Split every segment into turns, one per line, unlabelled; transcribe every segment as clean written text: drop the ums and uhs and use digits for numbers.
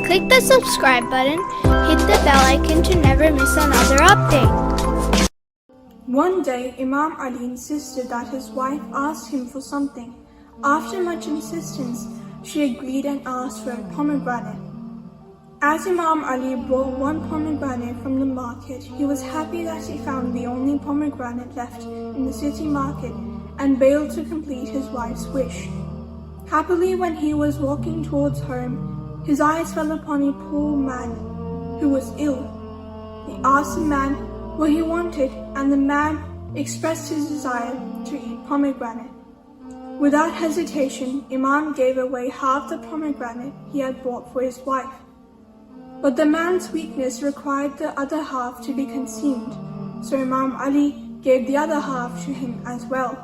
Click the subscribe button, hit the bell icon to never miss another update.
One day, Imam Ali insisted that his wife ask him for something. After much insistence, she agreed and asked for a pomegranate. As Imam Ali bought one pomegranate from the market, he was happy that he found the only pomegranate left in the city market and bailed to complete his wife's wish. Happily, when he was walking towards home, his eyes fell upon a poor man who was ill. He asked the man what he wanted, and the man expressed his desire to eat pomegranate. Without hesitation, Imam gave away half the pomegranate he had bought for his wife. But the man's weakness required the other half to be consumed, so Imam Ali gave the other half to him as well.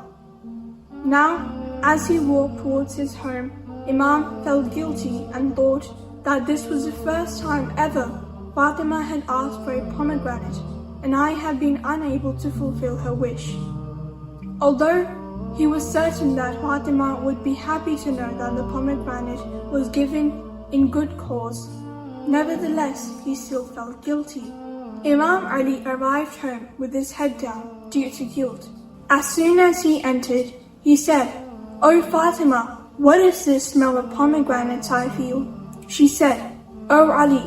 Now, as he walked towards his home, Imam felt guilty and thought that this was the first time ever Fatima had asked for a pomegranate, and I had been unable to fulfill her wish. Although he was certain that Fatima would be happy to know that the pomegranate was given in good cause, nevertheless he still felt guilty. Imam Ali arrived home with his head down due to guilt. As soon as he entered, he said, "Oh Fatima, what is this smell of pomegranates I feel?" She said, "Oh Ali,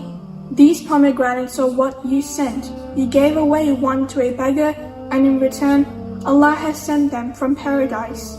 these pomegranates are what you sent. You gave away one to a beggar, and in return, Allah has sent them from paradise."